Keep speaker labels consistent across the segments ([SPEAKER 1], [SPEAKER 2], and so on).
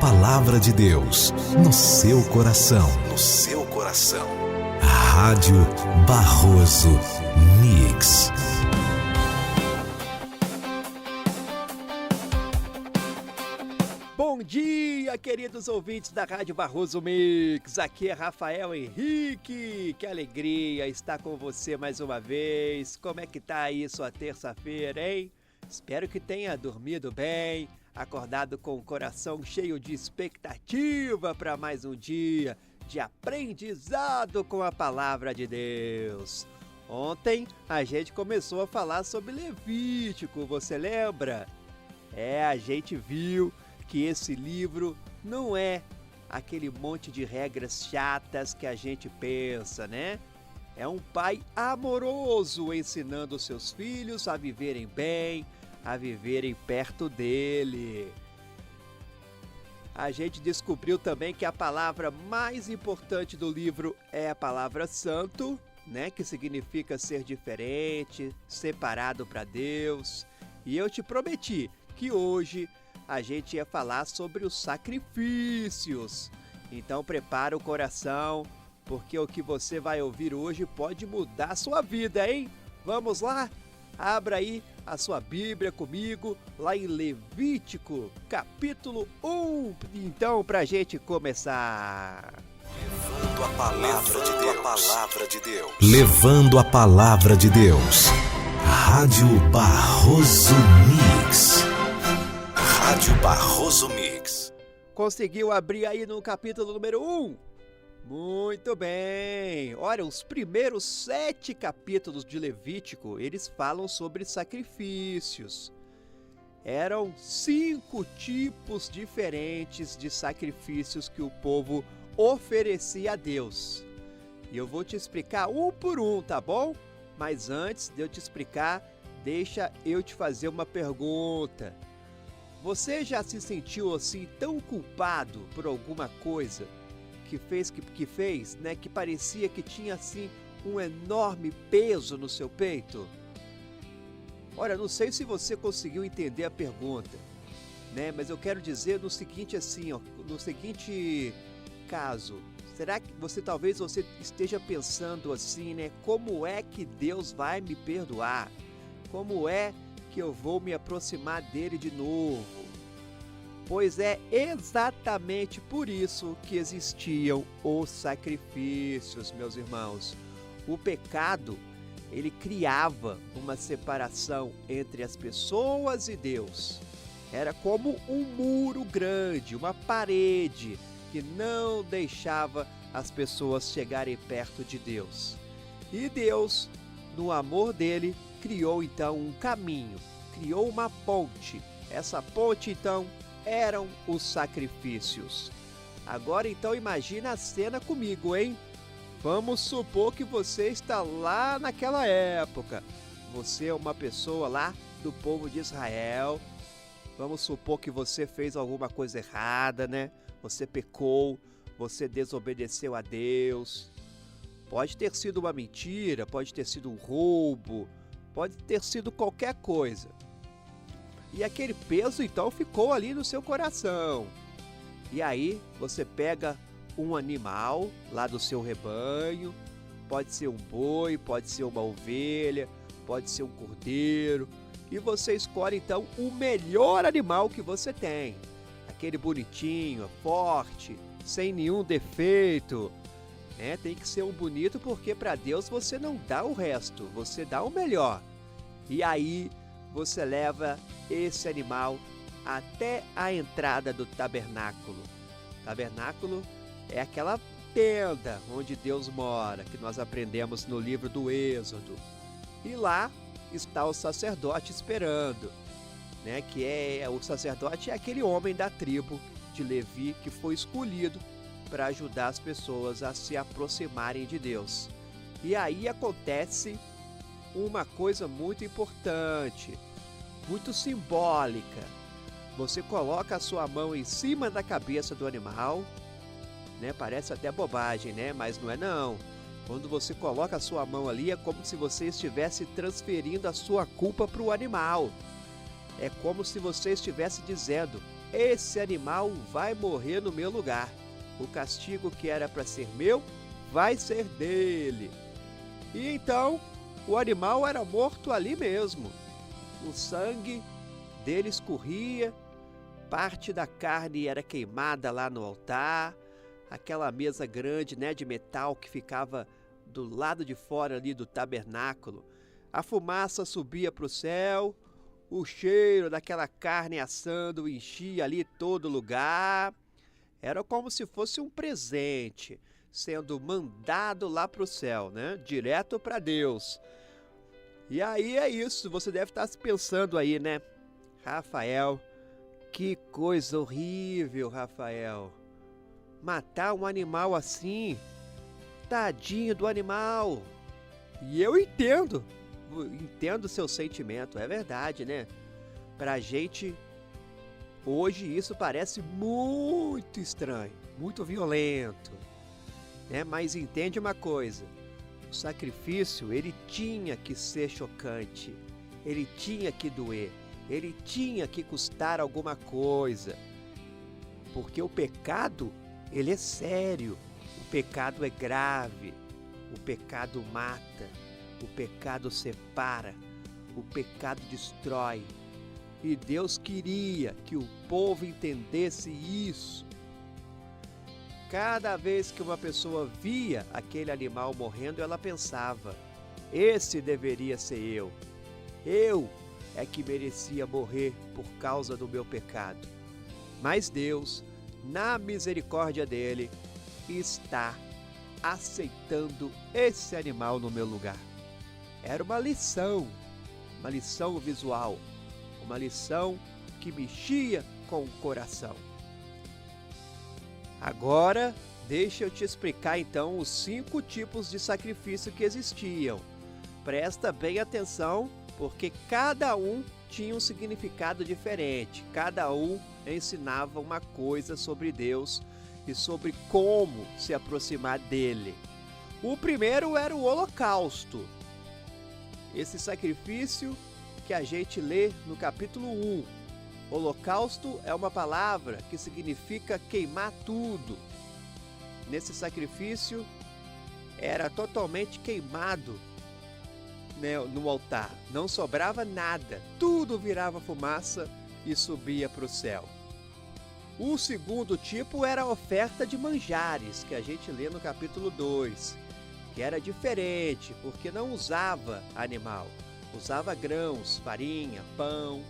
[SPEAKER 1] palavra de Deus no seu coração. Rádio Barroso Mix.
[SPEAKER 2] Bom dia, queridos ouvintes da Rádio Barroso Mix. Aqui é Rafael Henrique. Que alegria estar com você mais uma vez. Como é que tá aí sua terça-feira, hein? Espero que tenha dormido bem, acordado com o coração cheio de expectativa para mais um dia de aprendizado com a palavra de Deus. Ontem a gente começou a falar sobre Levítico, você lembra? A gente viu que esse livro não é aquele monte de regras chatas que a gente pensa, né? É um pai amoroso ensinando seus filhos a viverem bem, a viverem perto dele. A gente descobriu também que a palavra mais importante do livro é a palavra santo, né? Que significa ser diferente, separado para Deus. E eu te prometi que hoje a gente ia falar sobre os sacrifícios. Então prepara o coração, porque o que você vai ouvir hoje pode mudar a sua vida, hein? Vamos lá? Abra aí a sua Bíblia comigo, lá em Levítico, capítulo 1. Então, pra gente começar.
[SPEAKER 1] Levando a palavra de Deus. Levando a palavra de Deus. Rádio Barroso Mix. Rádio Barroso Mix.
[SPEAKER 2] Conseguiu abrir aí no capítulo número 1? Muito bem! Olha, os primeiros 7 capítulos de Levítico, eles falam sobre sacrifícios. Eram 5 tipos diferentes de sacrifícios que o povo oferecia a Deus. E eu vou te explicar um por um, tá bom? Mas antes de eu te explicar, deixa eu te fazer uma pergunta. Você já se sentiu assim tão culpado por alguma coisa que fez, né, que parecia que tinha assim um enorme peso no seu peito? Olha, não sei se você conseguiu entender a pergunta, né, mas eu quero dizer no seguinte assim, ó, no seguinte caso, será que talvez você esteja pensando assim, né, como é que Deus vai me perdoar? Como é que eu vou me aproximar dele de novo? Pois é exatamente por isso que existiam os sacrifícios, meus irmãos. O pecado, ele criava uma separação entre as pessoas e Deus. Era como um muro grande, uma parede que não deixava as pessoas chegarem perto de Deus. E Deus, no amor dele, criou então um caminho, criou uma ponte. Essa ponte então eram os sacrifícios. Agora então imagina a cena comigo, hein? Vamos supor que você está lá naquela época. Você é uma pessoa lá do povo de Israel. Vamos supor que você fez alguma coisa errada, né? Você pecou, você desobedeceu a Deus. Pode ter sido uma mentira, pode ter sido um roubo, pode ter sido qualquer coisa. E aquele peso então ficou ali no seu coração. E aí você pega um animal lá do seu rebanho, pode ser um boi, pode ser uma ovelha, pode ser um cordeiro, e você escolhe então o melhor animal que você tem. Aquele bonitinho, forte, sem nenhum defeito, né? Tem que ser um bonito porque para Deus você não dá o resto, você dá o melhor. E aí você leva esse animal até a entrada do tabernáculo. Tabernáculo é aquela tenda onde Deus mora, que nós aprendemos no livro do Êxodo. E lá está o sacerdote esperando, né? O sacerdote é aquele homem da tribo de Levi que foi escolhido para ajudar as pessoas a se aproximarem de Deus. E aí acontece uma coisa muito importante, muito simbólica. Você coloca a sua mão em cima da cabeça do animal, né? Parece até bobagem, né? Mas não é não. Quando você coloca a sua mão ali, é como se você estivesse transferindo a sua culpa para o animal. É como se você estivesse dizendo: esse animal vai morrer no meu lugar. O castigo que era para ser meu vai ser dele. E então o animal era morto ali mesmo. O sangue dele escorria, parte da carne era queimada lá no altar, aquela mesa grande, né, de metal que ficava do lado de fora ali do tabernáculo. A fumaça subia para o céu, o cheiro daquela carne assando enchia ali todo lugar. Era como se fosse um presente sendo mandado lá para o céu, né? Direto para Deus. E aí é isso, você deve estar pensando aí, né? Rafael, que coisa horrível, Rafael. Matar um animal assim, tadinho do animal. E eu entendo o seu sentimento, é verdade, né? Pra gente, hoje isso parece muito estranho, muito violento, né? Mas entende uma coisa, o sacrifício, ele tinha que ser chocante, ele tinha que doer, ele tinha que custar alguma coisa, porque o pecado, ele é sério, o pecado é grave, o pecado mata, o pecado separa, o pecado destrói. E Deus queria que o povo entendesse isso. Cada vez que uma pessoa via aquele animal morrendo, ela pensava: esse deveria ser eu. Eu é que merecia morrer por causa do meu pecado. Mas Deus, na misericórdia dele, está aceitando esse animal no meu lugar. Era uma lição visual, uma lição que mexia com o coração. Agora, deixa eu te explicar então os 5 tipos de sacrifício que existiam. Presta bem atenção, porque cada um tinha um significado diferente, cada um ensinava uma coisa sobre Deus e sobre como se aproximar dele. O primeiro era o holocausto. Esse sacrifício que a gente lê no capítulo 1. Holocausto é uma palavra que significa queimar tudo. Nesse sacrifício era totalmente queimado, né, no altar. Não sobrava nada, tudo virava fumaça e subia para o céu. O segundo tipo era a oferta de manjares, que a gente lê no capítulo 2, que era diferente, porque não usava animal, usava grãos, farinha, pão.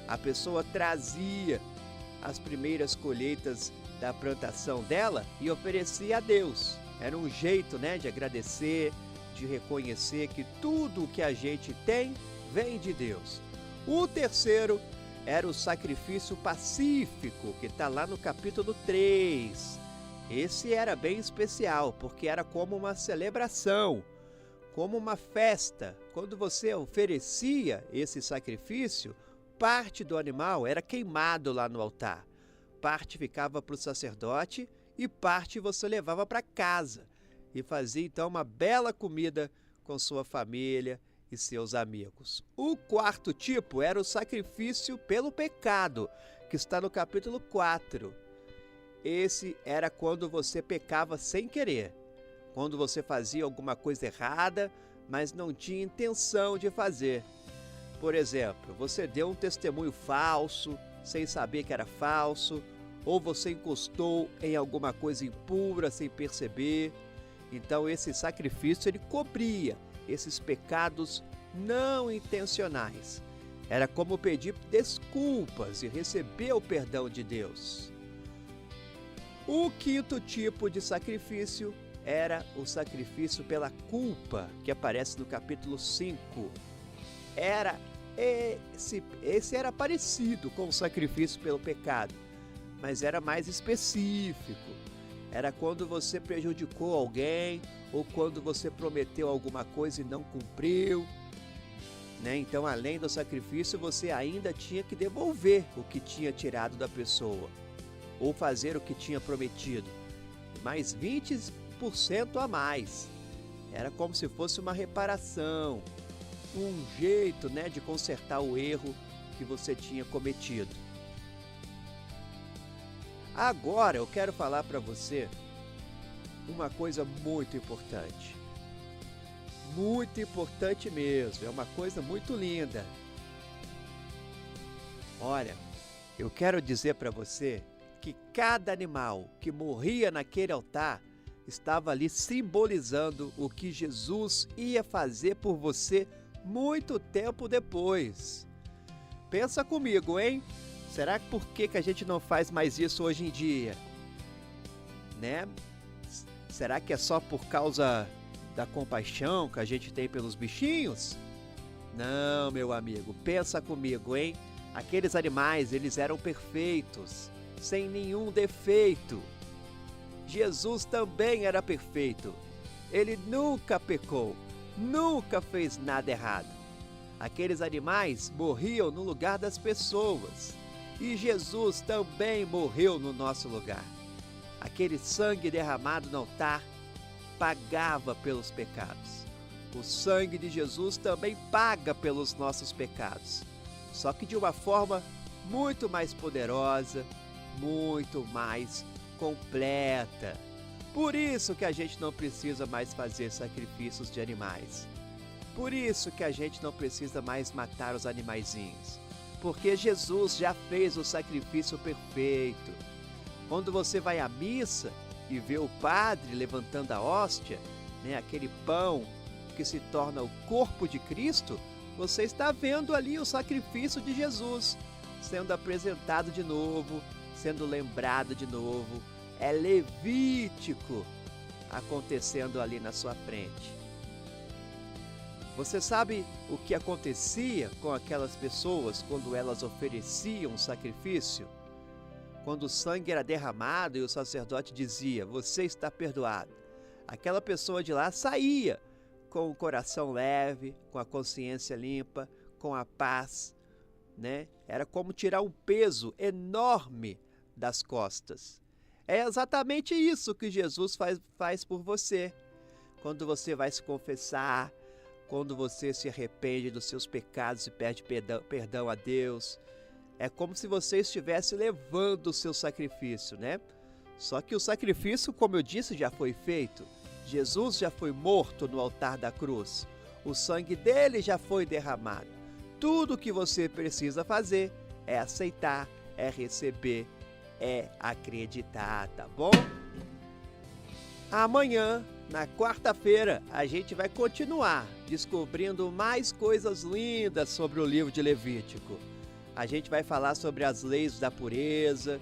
[SPEAKER 2] A pessoa trazia as primeiras colheitas da plantação dela e oferecia a Deus. Era um jeito, né, de agradecer, de reconhecer que tudo o que a gente tem vem de Deus. O terceiro era o sacrifício pacífico, que está lá no capítulo 3. Esse era bem especial, porque era como uma celebração, como uma festa. Quando você oferecia esse sacrifício, parte do animal era queimado lá no altar. Parte ficava para o sacerdote e parte você levava para casa e fazia então uma bela comida com sua família e seus amigos. O quarto tipo era o sacrifício pelo pecado, que está no capítulo 4. Esse era quando você pecava sem querer, quando você fazia alguma coisa errada, mas não tinha intenção de fazer. Por exemplo, você deu um testemunho falso, sem saber que era falso, ou você encostou em alguma coisa impura sem perceber. Então esse sacrifício ele cobria esses pecados não intencionais. Era como pedir desculpas e receber o perdão de Deus. O quinto tipo de sacrifício era o sacrifício pela culpa, que aparece no capítulo 5. Esse era parecido com o sacrifício pelo pecado, mas era mais específico. Era quando você prejudicou alguém ou quando você prometeu alguma coisa e não cumpriu, né? Então, além do sacrifício, você ainda tinha que devolver o que tinha tirado da pessoa ou fazer o que tinha prometido, mais 20% a mais. Era como se fosse uma reparação, um jeito, né, de consertar o erro que você tinha cometido. Agora eu quero falar para você uma coisa muito importante. Muito importante mesmo, é uma coisa muito linda. Olha, eu quero dizer para você que cada animal que morria naquele altar estava ali simbolizando o que Jesus ia fazer por você muito tempo depois. Pensa comigo, hein? Será que por que a gente não faz mais isso hoje em dia? Né? Será que é só por causa da compaixão que a gente tem pelos bichinhos? Não, meu amigo, pensa comigo, hein? Aqueles animais, eles eram perfeitos, sem nenhum defeito. Jesus também era perfeito. Ele nunca pecou, nunca fez nada errado. Aqueles animais morriam no lugar das pessoas. E Jesus também morreu no nosso lugar. Aquele sangue derramado no altar pagava pelos pecados. O sangue de Jesus também paga pelos nossos pecados, só que de uma forma muito mais poderosa, muito mais completa. Por isso que a gente não precisa mais fazer sacrifícios de animais. Por isso que a gente não precisa mais matar os animaizinhos. Porque Jesus já fez o sacrifício perfeito. Quando você vai à missa e vê o padre levantando a hóstia, né, aquele pão que se torna o corpo de Cristo, você está vendo ali o sacrifício de Jesus sendo apresentado de novo, sendo lembrado de novo. É levítico acontecendo ali na sua frente. Você sabe o que acontecia com aquelas pessoas quando elas ofereciam um sacrifício? Quando o sangue era derramado e o sacerdote dizia, você está perdoado. Aquela pessoa de lá saía com o coração leve, com a consciência limpa, com a paz, né? Era como tirar um peso enorme das costas. É exatamente isso que Jesus faz por você. Quando você vai se confessar, quando você se arrepende dos seus pecados e pede perdão a Deus, é como se você estivesse levando o seu sacrifício, né? Só que o sacrifício, como eu disse, já foi feito. Jesus já foi morto no altar da cruz. O sangue dele já foi derramado. Tudo o que você precisa fazer é aceitar, é receber, é acreditar, tá bom? Amanhã, na quarta-feira, a gente vai continuar descobrindo mais coisas lindas sobre o livro de Levítico. A gente vai falar sobre as leis da pureza,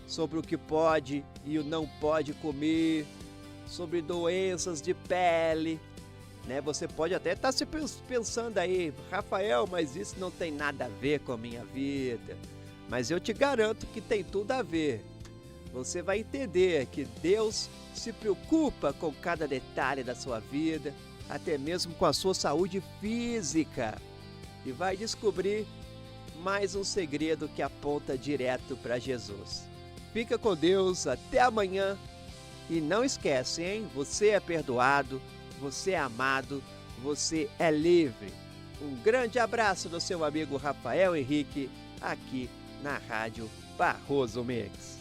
[SPEAKER 2] sobre o que pode e o não pode comer, sobre doenças de pele, né? Você pode até estar se pensando aí, Rafael, mas isso não tem nada a ver com a minha vida. Mas eu te garanto que tem tudo a ver. Você vai entender que Deus se preocupa com cada detalhe da sua vida, até mesmo com a sua saúde física. E vai descobrir mais um segredo que aponta direto para Jesus. Fica com Deus, até amanhã. E não esquece, hein? Você é perdoado, você é amado, você é livre. Um grande abraço do seu amigo Rafael Henrique, aqui na Rádio Barroso Mix.